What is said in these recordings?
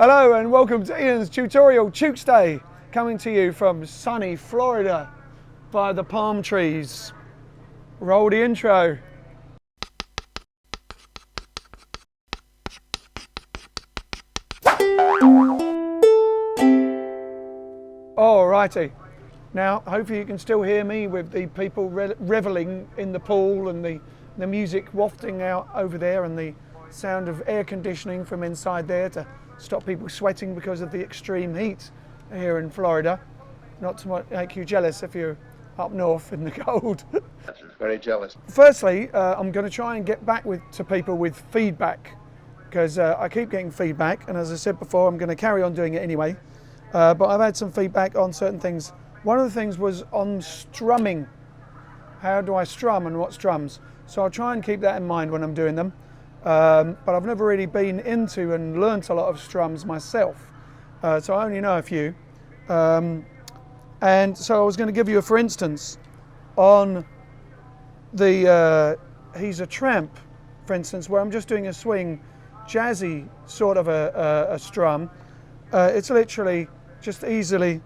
Hello and welcome to Ian's tutorial TUKEsday, coming to you from sunny Florida by the palm trees. Roll the intro. Alrighty, now hopefully you can still hear me with the people reveling in the pool and the music wafting out over there and the sound of air conditioning from inside there to stop people sweating because of the extreme heat here in Florida. Not to make you jealous if you're up north in the cold. Very jealous. Firstly, I'm going to try and get back to people with feedback because I keep getting feedback, and as I said before, I'm going to carry on doing it anyway. But I've had some feedback on certain things. One of the things was on strumming. How do I strum and what strums? So I'll try and keep that in mind when I'm doing them. But I've never really been into and learnt a lot of strums myself, so I only know a few. And so I was going to give you a for instance on the He's a Tramp, for instance, where I'm just doing a swing, jazzy sort of a strum. It's literally just easily.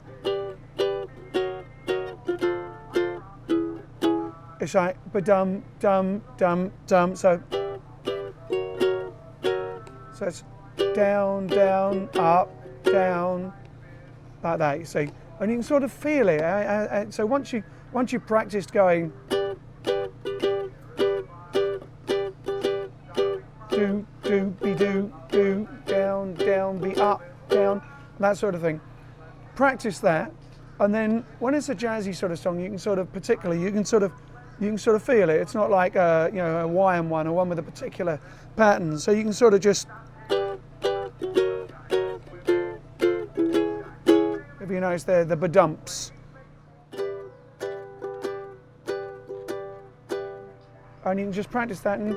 It's like ba-dum, dum, dum, dum. So it's down, down, up, down, like that, you see. And you can sort of feel it. So once you practiced going do, do, be do, do, down, down, be up, down, that sort of thing. Practice that, and then when it's a jazzy sort of song, you can sort of you can sort of feel it. It's not like a Hawaiian one or one with a particular pattern. So you can sort of just, if you notice there, the badumps. And you can just practice that and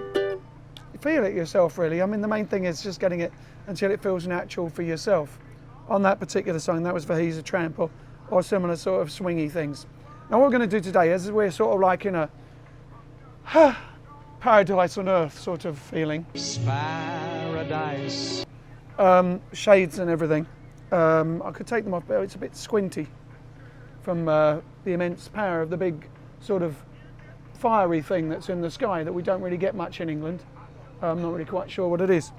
feel it yourself, really. I mean, the main thing is just getting it until it feels natural for yourself. On that particular song, that was for He's a Tramp or similar sort of swingy things. Now what we're going to do today is we're sort of like in a paradise on earth sort of feeling. Paradise. Shades and everything. I could take them off, but it's a bit squinty from the immense power of the big sort of fiery thing that's in the sky that we don't really get much in England. I'm not really quite sure what it is.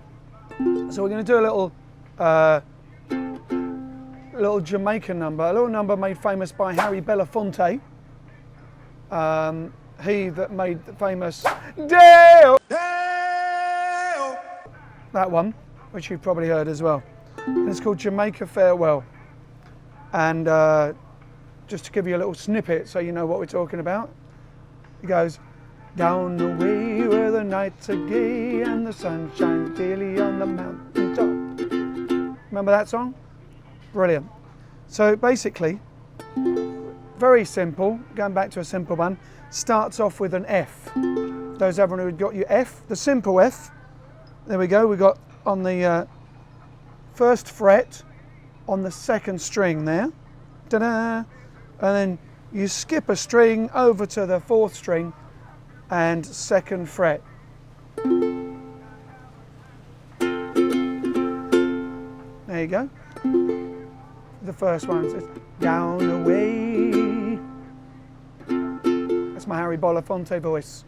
So we're going to do a little Jamaican number, a little number made famous by Harry Belafonte. He that made the famous Dale, that one, which you've probably heard as well. And it's called Jamaica Farewell. And just to give you a little snippet so you know what we're talking about, it goes, down the way where the nights are gay and the sun shines daily on the mountain top. Remember that song? Brilliant. So basically, very simple, going back to a simple one, starts off with an F. Those everyone who got your F, the simple F, there we go, we got on the first fret on the second string there, ta-da, and then you skip a string over to the fourth string and second fret. There you go. The first one is down away. That's my Harry Belafonte voice.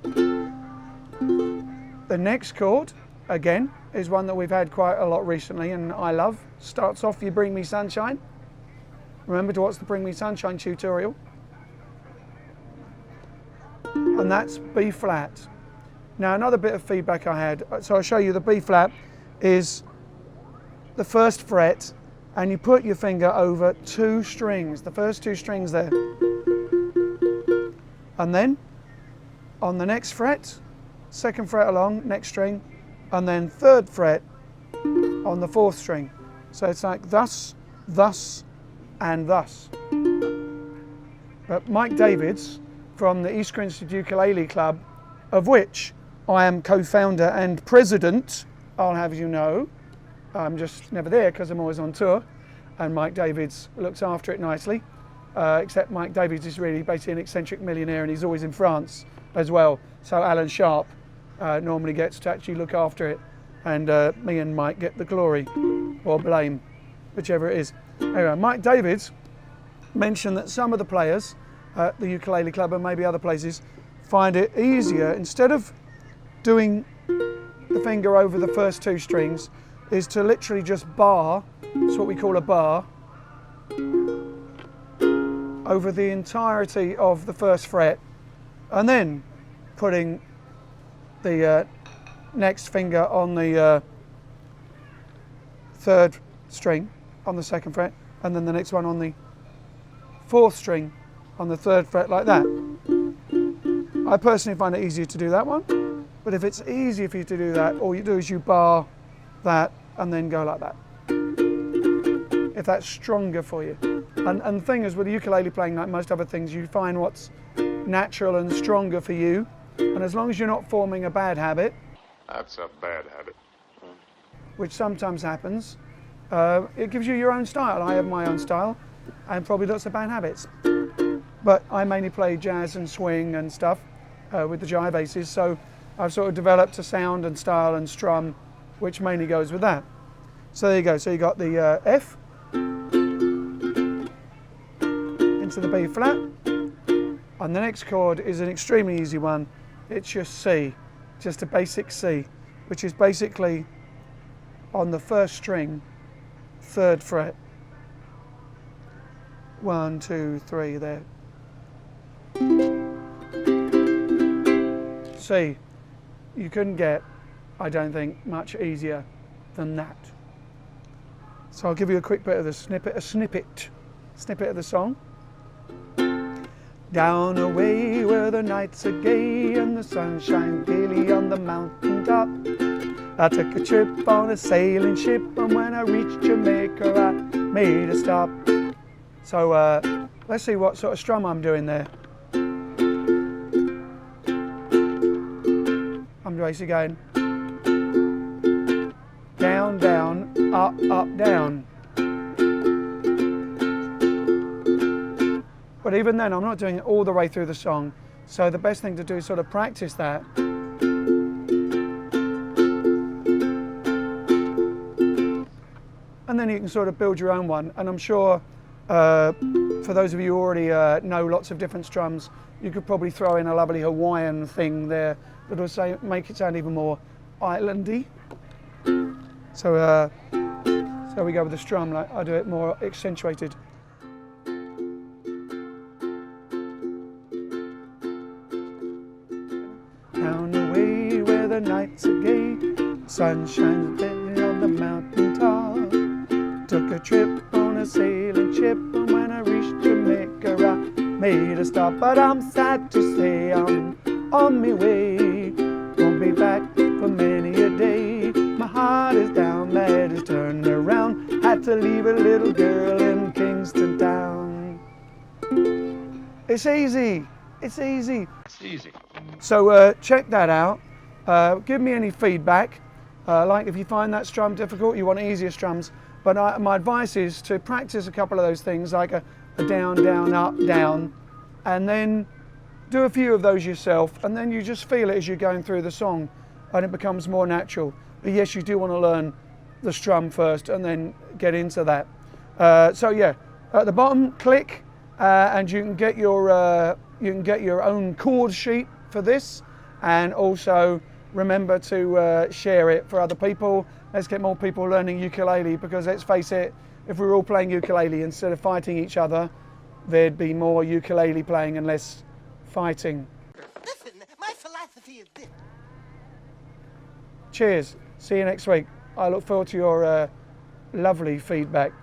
The next chord, again, is one that we've had quite a lot recently and I love. Starts off, You Bring Me Sunshine. Remember to watch the Bring Me Sunshine tutorial. And that's B flat. Now another bit of feedback I had, so I'll show you the B flat is the first fret, and you put your finger over two strings, the first two strings there. And then on the next fret, second fret along, next string, and then third fret on the fourth string. So it's like thus, thus, and thus. But Mike Davids from the East Grinstead Ukulele Club, of which I am co-founder and president, I'll have you know. I'm just never there because I'm always on tour, and Mike Davids looks after it nicely. Except Mike Davids is really basically an eccentric millionaire and he's always in France as well. So Alan Sharp normally gets to actually look after it and me and Mike get the glory or blame, whichever it is. Anyway, Mike Davids mentioned that some of the players at the ukulele club and maybe other places find it easier, instead of doing the finger over the first 2 strings, is to literally just bar, it's what we call a bar, over the entirety of the first fret, and then putting the next finger on the 3rd string on the 2nd fret, and then the next one on the 4th string on the 3rd fret, like that. I personally find it easier to do that one, but if it's easier for you to do that, all you do is you bar that and then go like that, if that's stronger for you. And the thing is, with the ukulele playing, like most other things, you find what's natural and stronger for you, and as long as you're not forming a bad habit, that's a bad habit, which sometimes happens, it gives you your own style. I have my own style and probably lots of bad habits, but I mainly play jazz and swing and stuff with the Jive Aces, so I've sort of developed a sound and style and strum which mainly goes with that. So there you go. So you got the F into the B flat, and the next chord is an extremely easy one. It's just C, just a basic C, which is basically on the 1st string, 3rd fret. 1, 2, 3 there. C. You couldn't get, I don't think, much easier than that. So I'll give you a quick bit of the snippet of the song. Down away where the nights are gay and the sun shines gaily on the mountain top, I took a trip on a sailing ship, and when I reached Jamaica I made a stop. So let's see what sort of strum I'm doing there. I'm basically going down, down, up, up, down. But even then, I'm not doing it all the way through the song. So the best thing to do is sort of practice that. And then you can sort of build your own one. And I'm sure for those of you who already know lots of different strums, you could probably throw in a lovely Hawaiian thing there that will make it sound even more islandy. So we go with the strum, like I do it more accentuated. Down the way where the nights are gay, sun shines brightly on the mountain top. Took a trip on a sailing ship, and when I reached Jamaica I made a stop. But I'm sad to say I'm on my way, won't be back for many a day. My heart is down, my head is turned around, had to leave a little girl in Kingston town. It's easy, it's easy. It's easy. So check that out. Give me any feedback. Like if you find that strum difficult, you want easier strums. But my advice is to practice a couple of those things, like a down, down, up, down, and then do a few of those yourself, and then you just feel it as you're going through the song, and it becomes more natural. But yes, you do want to learn the strum first, and then get into that. So yeah, at the bottom, click, and you can get your own chord sheet for this, and also remember to share it for other people. Let's get more people learning ukulele, because let's face it, if we were all playing ukulele instead of fighting each other, there'd be more ukulele playing and less fighting. Listen, my philosophy is this. Cheers. See you next week. I look forward to your lovely feedback.